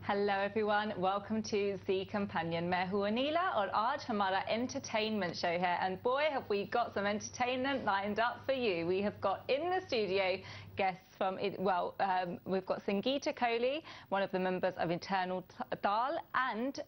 Hello everyone, welcome to Zee companion. मैं हूँ अनीला और आज हमारा entertainment show है, and boy have we got some entertainment lined up for you. We have got in the studio guests from we've got Sangeeta Kohli, one of the members of Eternal Taal, and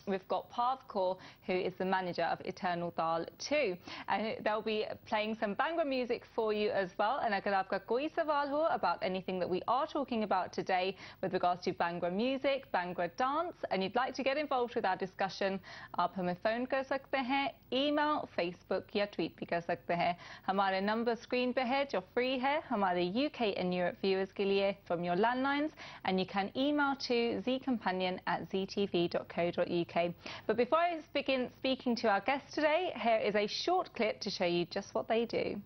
we've got Parv Kaur, who is the manager of Eternal Taal too. And they'll be playing some Bhangra music for you as well. And agar aapka koi sawal ho about anything that we are talking about today with regards to Bhangra music, Bhangra dance, and you'd like to get involved with our discussion, आप हमें phone कर सकते हैं, email, Facebook या tweet भी कर सकते हैं. हमारे number screen पे है जो free है हमारे UK and Europe viewers के लिए from your landlines, and you can email to zeecompanion@zeetv.co.uk. But before I begin speaking to our guests today, here is a short clip to show you just what they do.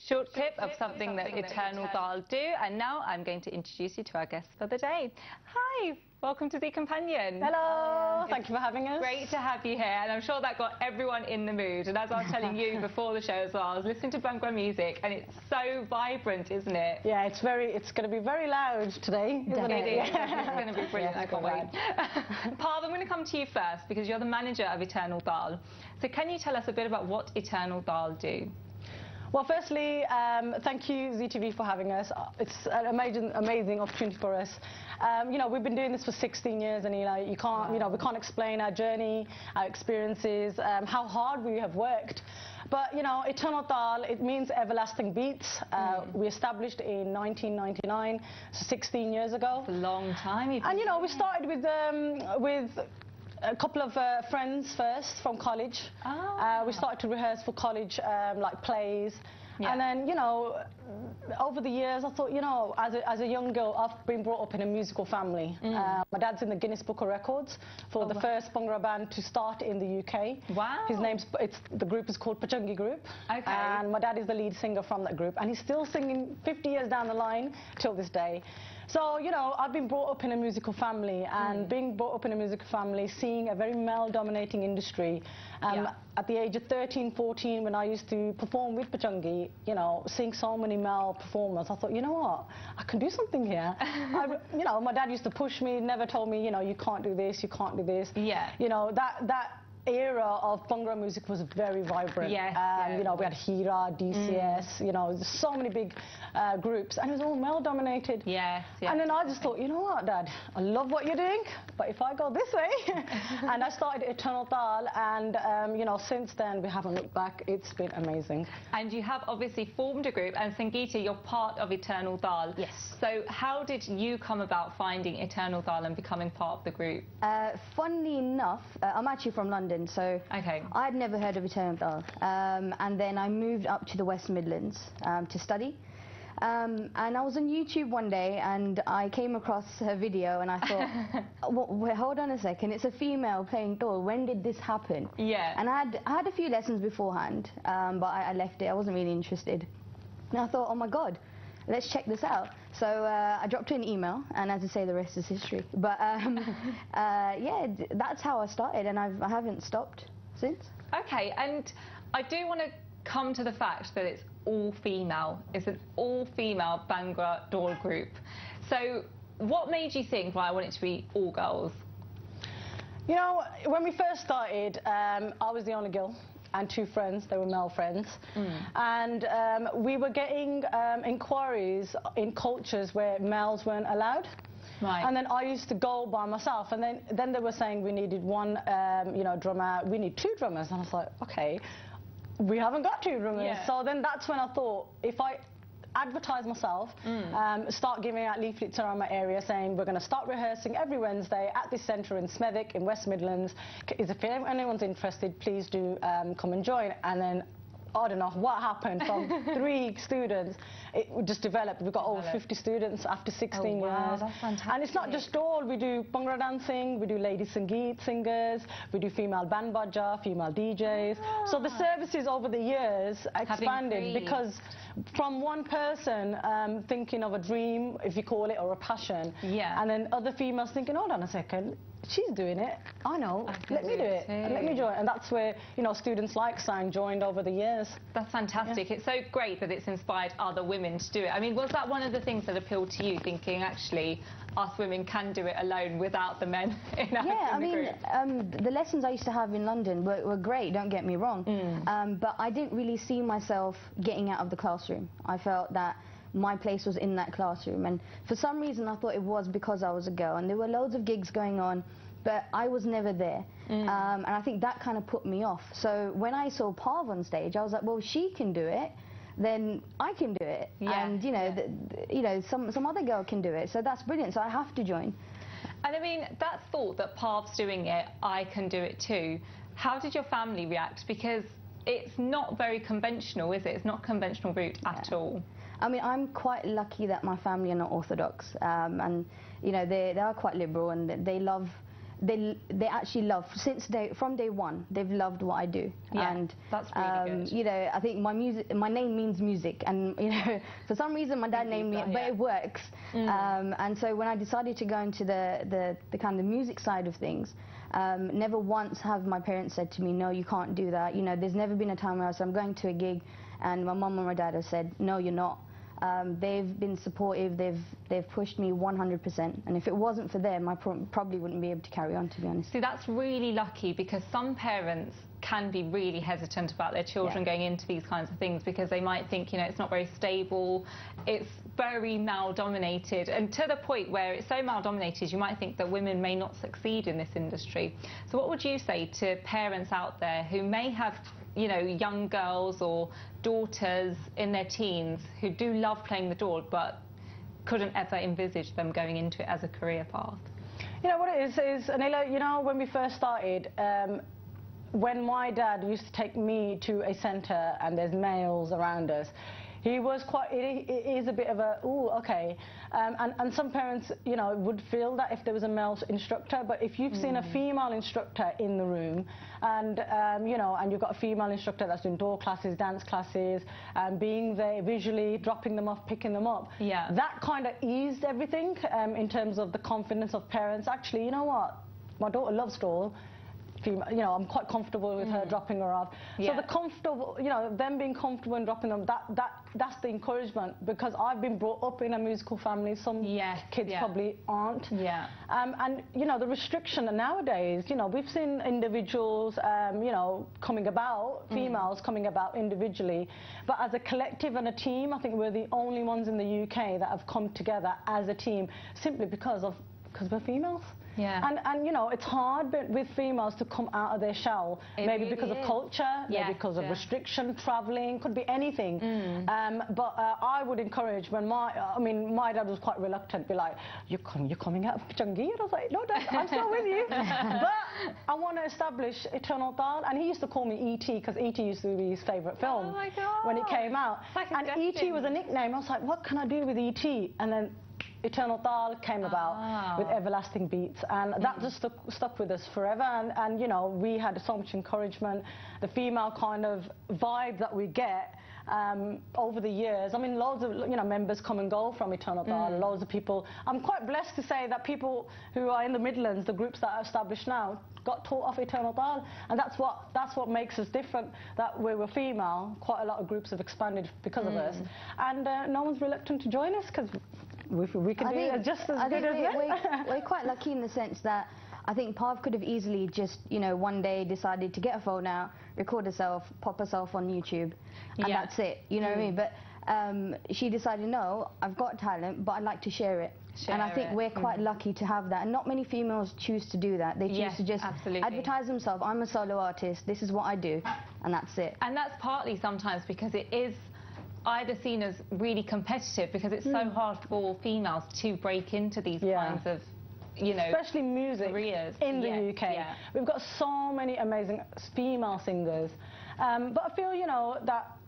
Short clip of something that Eternal Taal do, and now I'm going to introduce you to our guests for the day. Hi, welcome to Zee Companion. Hello, thank you for having us. Great to have you here, and I'm sure that got everyone in the mood. And as I was telling you before the show as well, I was listening to Bhangra music, and it's so vibrant, isn't it? Yeah, it's going to be very loud today, isn't it? It is. It's going to be brilliant. Yeah, I can't wait. Parv, I'm going to come to you first because you're the manager of Eternal Taal. So can you tell us a bit about what Eternal Taal do? Well, firstly, thank you, Zee TV, for having us. It's an amazing opportunity for us. You know, we've been doing this for 16 years, Anila. You can't, you know, we can't explain our journey, our experiences, how hard we have worked. But, you know, Eternal Taal, it means everlasting beats. We established in 1999, so 16 years ago. It's a long time. And, you know, we started with a couple of friends first from college. Oh. We started to rehearse for college, like plays. Yeah. And then, you know, over the years, I thought, you know, as a young girl, I've been brought up in a musical family. My dad's in the Guinness Book of Records for the first Bhangra band to start in the UK. Wow. The group is called Pachangi Group. Okay. And my dad is the lead singer from that group. And he's still singing 50 years down the line till this day. So, you know, I've been brought up in a musical family, and being brought up in a musical family, seeing a very male-dominating industry, at the age of 13, 14, when I used to perform with Pachangi, you know, seeing so many male performers, I thought, you know what, I can do something here. You know, my dad used to push me, never told me, you know, you can't do this, you can't do this. Yeah. You know, that era of Bhangra music was very vibrant. Yes, you know, we had Hira, DCS, you know, so many big groups, and it was all male-dominated. Yes, yes. And then I just thought, you know what, Dad, I love what you're doing, but if I go this way, and I started Eternal Taal, and you know, since then we haven't looked back. It's been amazing. And you have obviously formed a group, and Sangeeta, you're part of Eternal Taal. Yes. So how did you come about finding Eternal Taal and becoming part of the group? Funnily enough, I'm actually from London, so Okay. I'd never heard of Eternal Taal. And then I moved up to the West Midlands to study. And I was on YouTube one day and I came across her video and I thought, wait, hold on a second, it's a female playing Taal. When did this happen? Yeah. And I had a few lessons beforehand, but I left it. I wasn't really interested. And I thought, oh my God, let's check this out. So I dropped her an email, and as I say, the rest is history. But yeah, that's how I started, and I haven't stopped since. Okay, and I do want to come to the fact that it's all female. It's an all-female Bhangra Taal group. So what made you think, well, I want it to be all girls? You know, when we first started, I was the only girl and two friends. They were male friends. And we were getting inquiries in cultures where males weren't allowed. Right. And then I used to go by myself, and then they were saying we needed one, you know, drummer. We need two drummers, and I was like, okay, we haven't got two drummers. Yeah. So then that's when I thought, if I advertise myself, start giving out leaflets around my area saying we're going to start rehearsing every Wednesday at this centre in Smethwick in West Midlands. If anyone's interested, please do come and join. And then I don't know what happened from 3 students. It just developed. We've got over 50 students after 16 years. That's fantastic. And it's not just all. We do bhangra dancing, we do lady sangeet singers, we do female band baja, female DJs. So the services over the years expanded because from one person thinking of a dream, if you call it, or a passion, and then other females thinking, hold on a second, she's doing it, I know, let me do it, let me join. And that's where, you know, students like Sang joined over the years. That's fantastic. It's so great that it's inspired other women to do it. I mean, was that one of the things that appealed to you, thinking actually us women can do it alone without the men in our I mean, the lessons I used to have in London were great, don't get me wrong, but I didn't really see myself getting out of the classroom. I felt that my place was in that classroom, and for some reason I thought it was because I was a girl, and there were loads of gigs going on, but I was never there, and I think that kind of put me off. So when I saw Parv on stage, I was like, well, if she can do it, then I can do it, and you know, some other girl can do it, so that's brilliant, so I have to join. And I mean, that thought that Parv's doing it, I can do it too. How did your family react? Because it's not very conventional, is it? It's not a conventional route at all. I mean, I'm quite lucky that my family are not Orthodox, and you know, they are quite liberal, and they actually love, from day one, they've loved what I do. And that's really good. You know, I think my name means music, and you know, for some reason my dad named me it, but it works. And so when I decided to go into the kind of music side of things, never once have my parents said to me, no, you can't do that. You know, there's never been a time where I said, I'm going to a gig and my mum and my dad have said, no, you're not. They've been supportive, they've pushed me 100%, and if it wasn't for them, I probably wouldn't be able to carry on, to be honest. See, that's really lucky, because some parents can be really hesitant about their children going into these kinds of things, because they might think, you know, it's not very stable, it's very male-dominated, and to the point where it's so male-dominated, you might think that women may not succeed in this industry. So what would you say to parents out there who may have, you know, young girls or daughters in their teens who do love playing the dawd but couldn't ever envisage them going into it as a career path? You know what it is Anila, you know, when we first started, when my dad used to take me to a centre and there's males around us, he was quite, it is a bit of a, ooh, okay. And some parents, you know, would feel that if there was a male instructor, but if you've seen a female instructor in the room, and, you know, and you've got a female instructor that's doing door classes, dance classes, and being there visually, dropping them off, picking them up, that kind of eased everything in terms of the confidence of parents. Actually, you know what, my daughter loves dawd. You know, I'm quite comfortable with her dropping her off. So the comfortable, you know, them being comfortable and dropping them, that's the encouragement, because I've been brought up in a musical family. Some kids probably aren't. And you know, the restriction nowadays, you know, we've seen individuals, you know, coming about, females coming about individually, but as a collective and a team, I think we're the only ones in the UK that have come together as a team, simply because we're females. And you know, it's hard with females to come out of their shell, maybe because of culture, maybe because of restriction, travelling, could be anything. But I would encourage, when my dad was quite reluctant, be like, you're coming out of Changi? And I was like, no, Dad, I'm still with you. But I want to establish Eternal Taal, and he used to call me E.T. because E.T. used to be his favourite film when it came out. And E.T. was a nickname. I was like, what can I do with E.T.? And then Eternal Taal came about with everlasting beats, and that just stuck with us forever. And you know, we had so much encouragement, the female kind of vibe that we get over the years. I mean, loads of, you know, members come and go from Eternal Taal, loads of people. I'm quite blessed to say that people who are in the Midlands, the groups that are established now, got taught off Eternal Taal, and that's what makes us different, that we were female. Quite a lot of groups have expanded because of us, and no one's reluctant to join us, because we can do it just as good as them. We're quite lucky in the sense that I think Parv could have easily just, you know, one day decided to get a phone out, record herself, pop herself on YouTube, and that's it, you know what I mean? But she decided, no, I've got talent, but I'd like to share it. And I think we're quite lucky to have that, and not many females choose to do that. They choose to just advertise themselves. I'm a solo artist, this is what I do, and that's it. And that's partly sometimes because it is either seen as really competitive because it's so hard for females to break into these kinds of, you know, especially music careers in the UK. Yeah. We've got so many amazing female singers, but I feel, you know, that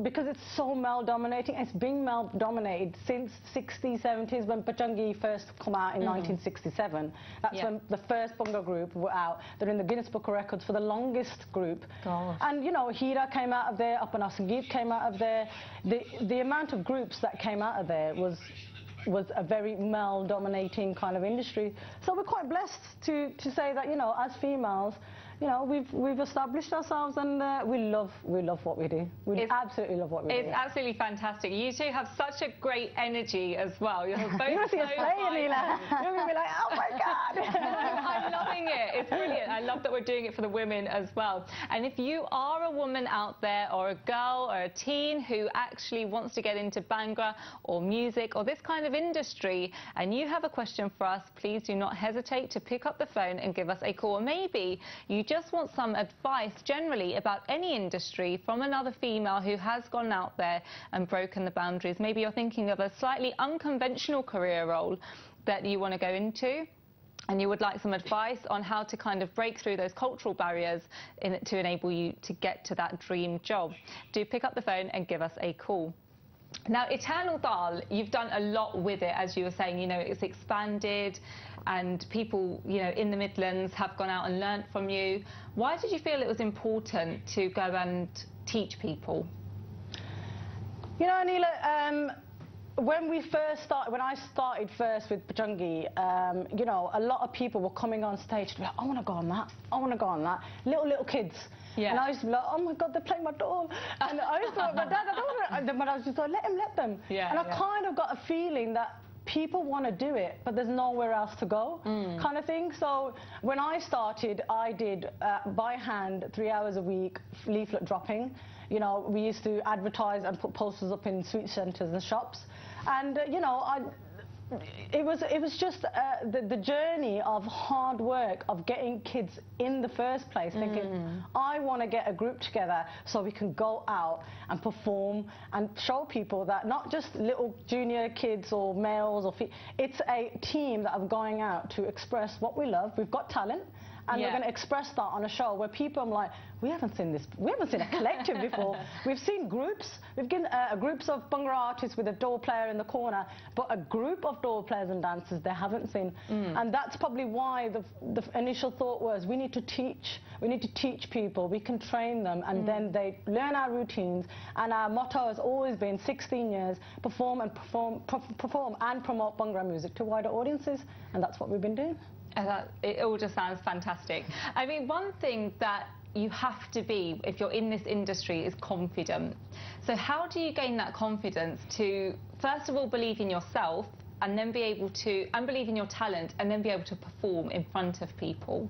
because it's so male-dominating, it's been male-dominated since 60s, 70s, when Pachangi first come out in 1967. That's when the first Bhangra group were out. They're in the Guinness Book of Records for the longest group. Gosh. And, you know, Hira came out of there, Apana Sangeet came out of there. The amount of groups that came out of there was a very male-dominating kind of industry. So we're quite blessed to say that, you know, as females, you know, we've established ourselves, and we love what we do. We absolutely love what we do. It's absolutely fantastic. You two have such a great energy as well. You're both You're so Anila. You're going to be like, oh my God. I'm loving it. It's brilliant. I love that we're doing it for the women as well. And if you are a woman out there, or a girl or a teen who actually wants to get into Bhangra or music or this kind of industry, and you have a question for us, please do not hesitate to pick up the phone and give us a call. Or maybe you just want some advice generally about any industry from another female who has gone out there and broken the boundaries. Maybe you're thinking of a slightly unconventional career role that you want to go into, and you would like some advice on how to kind of break through those cultural barriers to enable you to get to that dream job. Do pick up the phone and give us a call. Now, Eternal Taal, you've done a lot with it, as you were saying. You know, it's expanded, and people, you know, in the Midlands have gone out and learnt from you. Why did you feel it was important to go and teach people? You know, Anila, when I started first with Pachangi, you know, a lot of people were coming on stage like, I want to go on that, I want to go on that. Little kids. Yeah. And I used to be like, oh my God, they're playing my door. And I used to like, but Dad, I don't want to. But I was just like, let them. Yeah, and I kind of got a feeling that people want to do it, but there's nowhere else to go, kind of thing. So when I started, I did by hand 3 hours a week leaflet dropping. You know, we used to advertise and put posters up in sweet centres and shops, and you know, it was just the journey of hard work of getting kids in the first place, thinking, I want to get a group together so we can go out and perform and show people that not just little junior kids or males or it's a team that are going out to express what we love. We've got talent, and we're going to express that on a show where people, I'm like, we haven't seen this, we haven't seen a collective before. We've seen groups, we've given groups of Bhangra artists with a door player in the corner, but a group of door players and dancers they haven't seen. And that's probably why the initial thought was, we need to teach people, we can train them, and then they learn our routines. And our motto has always been 16 years, perform and promote Bhangra music to wider audiences, and that's what we've been doing. It all just sounds fantastic. I mean, one thing that you have to be, if you're in this industry, is confident. So how do you gain that confidence to, first of all, believe in yourself, and then be able to, and believe in your talent, and then be able to perform in front of people?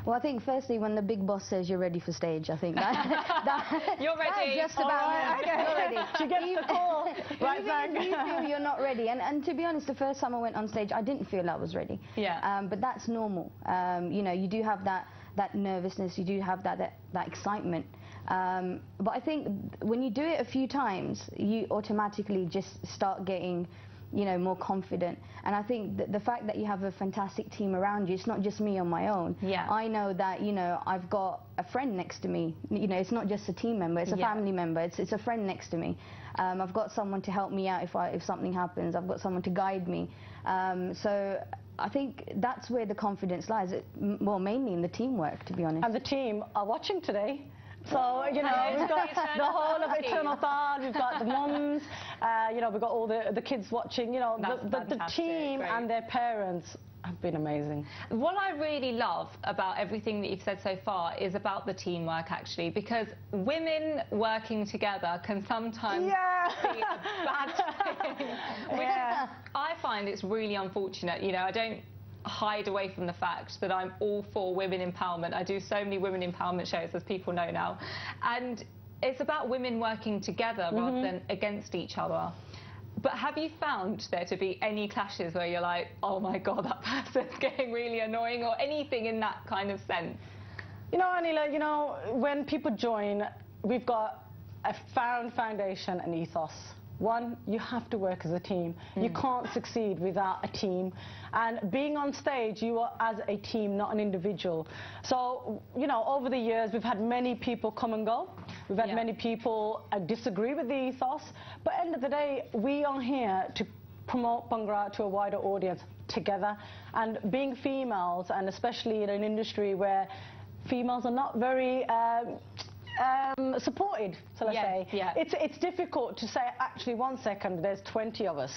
Well, I think firstly, when the big boss says you're ready for stage, I think that you're ready. That's just about you're ready. She gets the call. Right back. Even if you feel you're not ready, and to be honest, the first time I went on stage, I didn't feel I was ready. Yeah. But that's normal. You know, you do have that nervousness, you do have that excitement. But I think when you do it a few times, you automatically just start getting, you know, more confident. And I think that the fact that you have a fantastic team around you, it's not just me on my own. Yeah. I know that, you know, I've got a friend next to me. You know, it's not just a team member, it's a family member, it's a friend next to me. I've got someone to help me out if something happens. I've got someone to guide me. So I think that's where the confidence lies. Well, mainly in the teamwork, to be honest. And the team are watching today. So, you know, we've got the whole of Eternal Taal, we've got the mums, you know, we've got all the kids watching, you know, the team and their parents have been amazing. What I really love about everything that you've said so far is about the teamwork, actually, because women working together can sometimes be a bad thing. I find it's really unfortunate, you know, I don't hide away from the fact that I'm all for women empowerment. I do so many women empowerment shows, as people know now, and it's about women working together rather than against each other. But have you found there to be any clashes where you're like, oh my God, that person's getting really annoying, or anything in that kind of sense? You know, Anila, you know, when people join, we've got a foundation and ethos. One, you have to work as a team. You can't succeed without a team. And being on stage, you are as a team, not an individual. So, you know, over the years, we've had many people come and go. We've had many people disagree with the ethos. But at the end of the day, we are here to promote Bhangra to a wider audience together. And being females, and especially in an industry where females are not very supported, so let's say. It's difficult to say, actually, 1 second, there's 20 of us.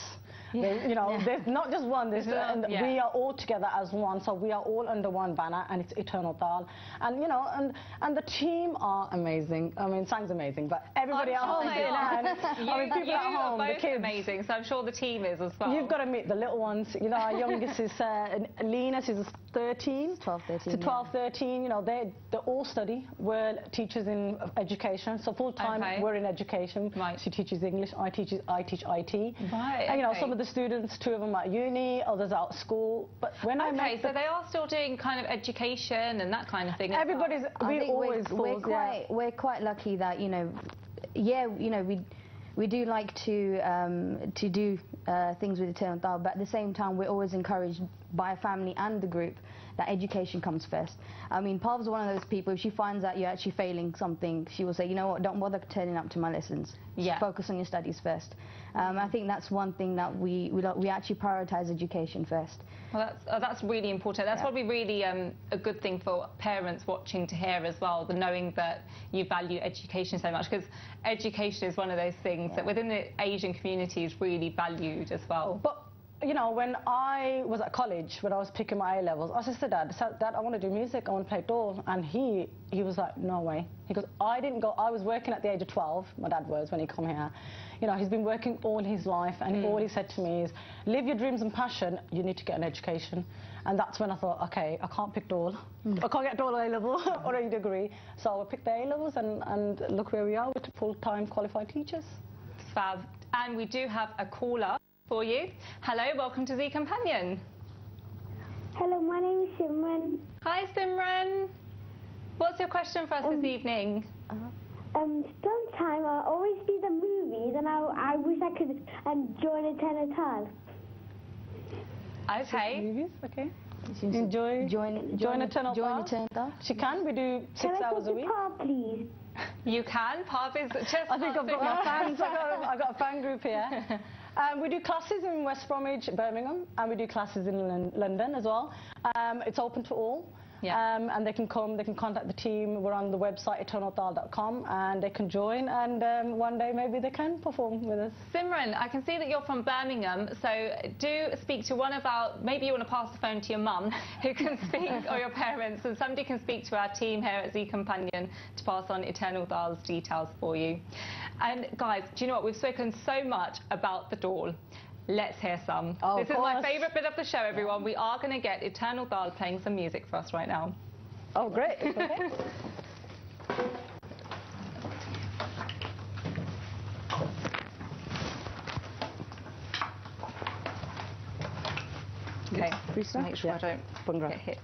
You know, there's not just one, and we are all together as one, so we are all under one banner, and it's Eternal Taal. And, you know, and the team are amazing. I mean, Sang's amazing, but everybody at home, I mean, people at home, the kids. Amazing, so I'm sure the team is as well. You've got to meet the little ones. You know, our youngest is Lena, she's 13. 12, 13. So 12, 13, you know, they all study. We're teachers in education, so full-time we're in education. She teaches English, I teach IT. And, you know, some of the students, 2 of them at uni, others out at school. But when I met so they are still doing kind of education and that kind of thing. Everybody's, we're quite lucky that, you know, we do like to do things with Eternal Taal, but at the same time we're always encouraged by a family and the group that education comes first. I mean, Parv's one of those people, if she finds out you're actually failing something, she will say, you know what, don't bother turning up to my lessons. Focus on your studies first. I think that's one thing that we actually prioritise education first. Well, that's really important. That's probably really a good thing for parents watching to hear as well, the knowing that you value education so much, because education is one of those things that within the Asian community is really valued as well. But you know, when I was at college, when I was picking my A-levels, I said to Dad, I want to do music, I want to play Taal. And he was like, no way. He goes, I didn't go, I was working at the age of 12, my dad was, when he come here. You know, he's been working all his life, and all he said to me is, live your dreams and passion, you need to get an education. And that's when I thought, okay, I can't pick Taal. I can't get Taal A-level or a degree. So I picked the A-levels, and look where we are with full-time qualified teachers. Fab. And we do have a caller for you. Hello, welcome to Zee Companion. Hello, my name is Simran. Hi, Simran. What's your question for us this evening? Sometime I always see the movies, and I wish I could join Eternal Taal. Okay. Movies, okay. Join Eternal Taal. She can. We do 6 hours a week. Can I talk to Parv, please? You can. Parv is just. I think I've got my fans. I've got a fan group here. We do classes in West Bromwich, Birmingham, and we do classes in London as well. It's open to all. And they can come, they can contact the team. We're on the website eternaltaal.com, and they can join, and one day maybe they can perform with us. Simran, I can see that you're from Birmingham, so do speak to one of our, maybe you want to pass the phone to your mum who can speak, or your parents, and somebody can speak to our team here at Zee Companion to pass on Eternal Taal's details for you. And guys, do you know what, we've spoken so much about the Taal. Let's hear some. This is my favourite bit of the show, everyone. We are going to get Eternal Taal playing some music for us right now. Oh, great. Okay. Okay, make sure I don't get hit.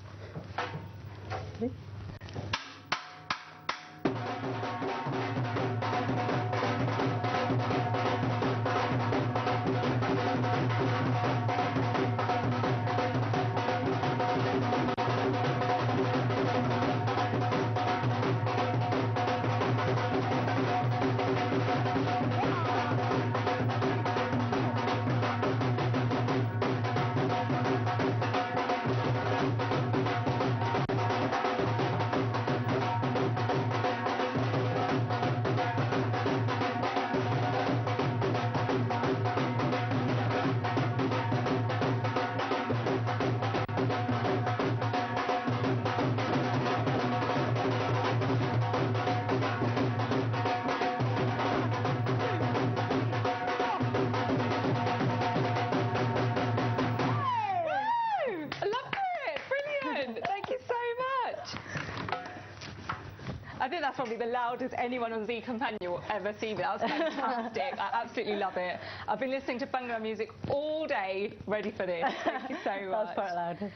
I think that's probably the loudest anyone on Zee Companion will ever see me. That was fantastic. I absolutely love it. I've been listening to Bhangra music all day, ready for this. Thank you so much. That was quite loud.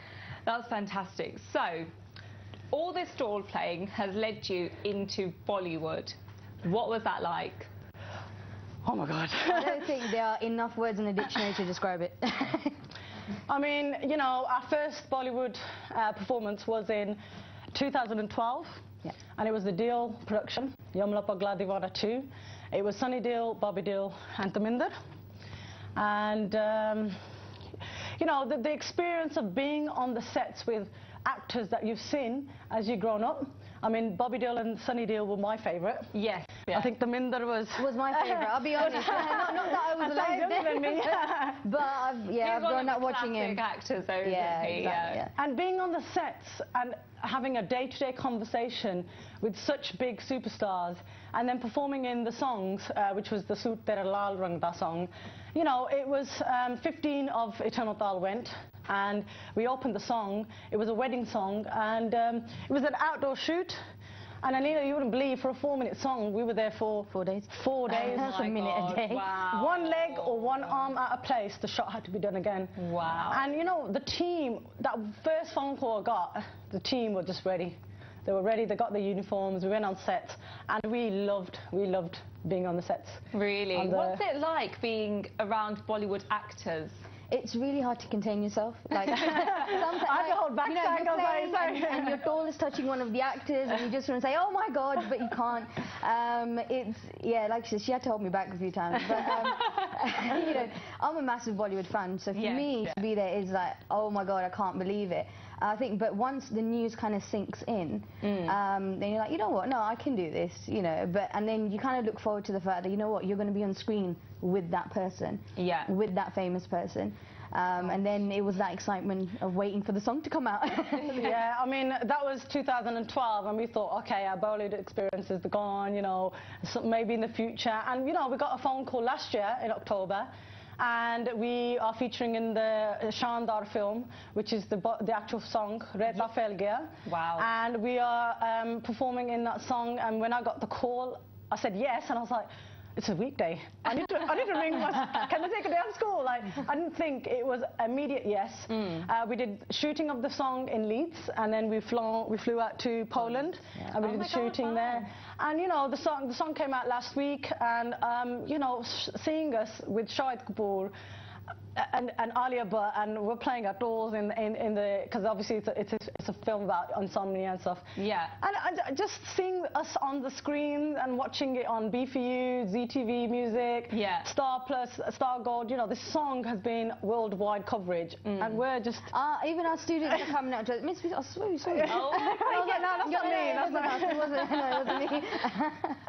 That was fantastic. So, all this Taal playing has led you into Bollywood. What was that like? Oh my God. I don't think there are enough words in the dictionary to describe it. I mean, you know, our first Bollywood performance was in 2012, and it was the Deol production, Yamla Pagla Divana 2. It was Sunny Deol, Bobby Deol, and Taminder. And, you know, the experience of being on the sets with actors that you've seen as you've grown up. I mean, Bobby Deol and Sunny Deol were my favourite. Yes. I think Taminder was my favourite, I'll be honest. not that I was alive than me. but I've grown up watching him. Actors, though, Exactly, yeah. And being on the sets and having a day-to-day conversation with such big superstars, and then performing in the songs, which was the Soot Tera Lal Rang Da song. You know, it was 15 of Eternal Taal went, and we opened the song. It was a wedding song, and it was an outdoor shoot. And Anila, you wouldn't believe, for a 4-minute song, we were there for 4 days. 4 days. That's a minute a day. Wow. One leg or one arm out of place, the shot had to be done again. Wow. And you know, the team, that first phone call I got, the team were just ready. They were ready, they got their uniforms, we went on set, and we loved being on the sets. Really? What's it like being around Bollywood actors? It's really hard to contain yourself. Like, sometimes, I have to hold back, you know, you're playing and your doll is touching one of the actors, and you just want to say, "Oh my God," but you can't. Like she had to hold me back a few times. But you know, I'm a massive Bollywood fan, so for me to be there is like, "Oh my God, I can't believe it." I think, but once the news kind of sinks in, then you're like, you know what? No, I can do this. You know, and then you kind of look forward to the fact that, you know what, you're going to be on screen with that person, with that famous person. And then it was that excitement of waiting for the song to come out. Yeah, I mean, that was 2012, and we thought, okay, our Bollywood experience is gone, you know, so maybe in the future. And, you know, we got a phone call last year in October, and we are featuring in the Shandar film, which is the actual song, Reta Phail Gaya. Wow. And we are performing in that song, and when I got the call, I said yes, and I was like, it's a weekday. I need to ring can I take a day off school? Like, I didn't think it was immediate yes. We did shooting of the song in Leeds, and then we flew out to Poland, and we did the shooting there. And you know, the song came out last week, and you know, seeing us with Shahid Kapoor and Alia Bhatt, and we're playing outdoors in the, because obviously it's a film about insomnia and stuff. Yeah. And just seeing us on the screen and watching it on B4U, ZEE TV Music, Star Plus, Star Gold. You know, this song has been worldwide coverage, and we're just even our students are coming out to us. Miss, I swear we saw you. Oh, I was like, no, that's not me. That's not it wasn't me.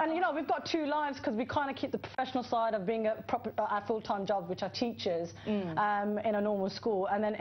And you know, we've got 2 lives because we kind of keep the professional side of being our full-time job, which are teachers. In a normal school, and then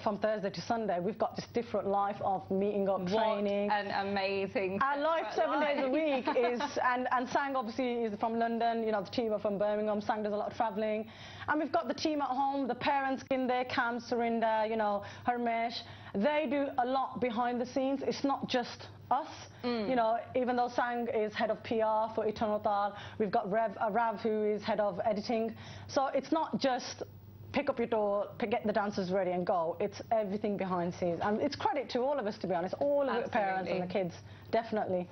from Thursday to Sunday we've got this different life of meeting up, training. What an amazing our life 7 days a week is, and Sang obviously is from London, you know, the team are from Birmingham. Sang does a lot of travelling, and we've got the team at home, the parents in there, Cam, Surinder, you know, Harmesh. They do a lot behind the scenes. It's not just us, you know, even though Sang is head of PR for Eternal Taal, we've got Rav who is head of editing. So it's not just pick up your doll, get the dancers ready and go. It's everything behind the scenes. And it's credit to all of us, to be honest, all of the parents and the kids, definitely.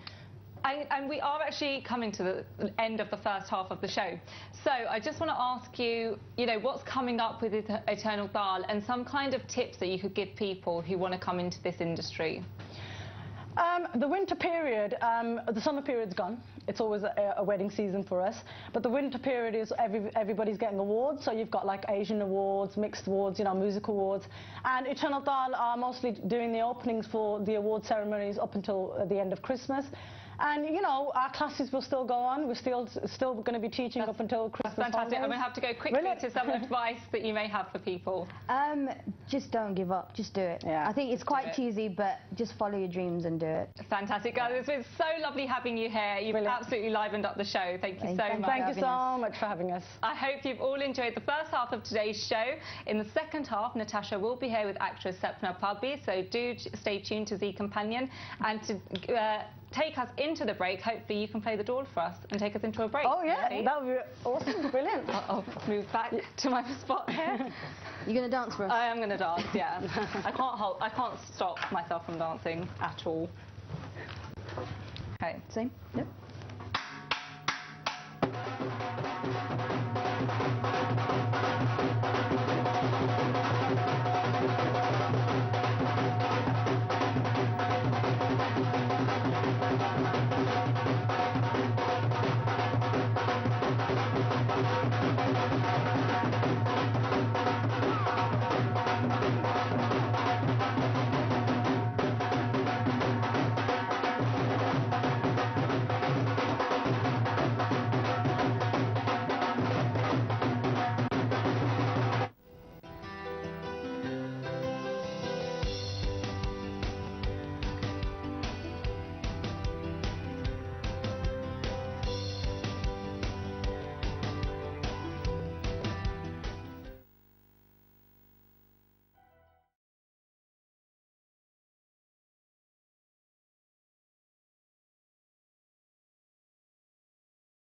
And we are actually coming to the end of the first half of the show. So I just want to ask you, you know, what's coming up with Eternal Taal, and some kind of tips that you could give people who want to come into this industry. The winter period, the summer period's gone. It's always a wedding season for us. But the winter period is everybody's getting awards. So you've got like Asian awards, mixed awards, you know, music awards. And Eternal Taal are mostly doing the openings for the award ceremonies up until the end of Christmas. And, you know, our classes will still go on. We're still going to be teaching up until Christmas. That's fantastic. holidays. I'm going to have to go quickly to some advice that you may have for people. Just don't give up. Just do it. Yeah. I think it's quite cheesy, but just follow your dreams and do it. Fantastic, guys. It's been so lovely having you here. You've absolutely livened up the show. Thank you so much. Thank you so much for having us. I hope you've all enjoyed the first half of today's show. In the second half, Natasha will be here with actress Sapna Pagbi, so do stay tuned to Zee Companion. And to take us into the break, hopefully you can play the doll for us and take us into a break. Oh yeah, that would be awesome, brilliant. I'll move back to my spot here. You're going to dance for us? I am going to dance, yeah. I can't stop myself from dancing at all. Okay. Same? Yep.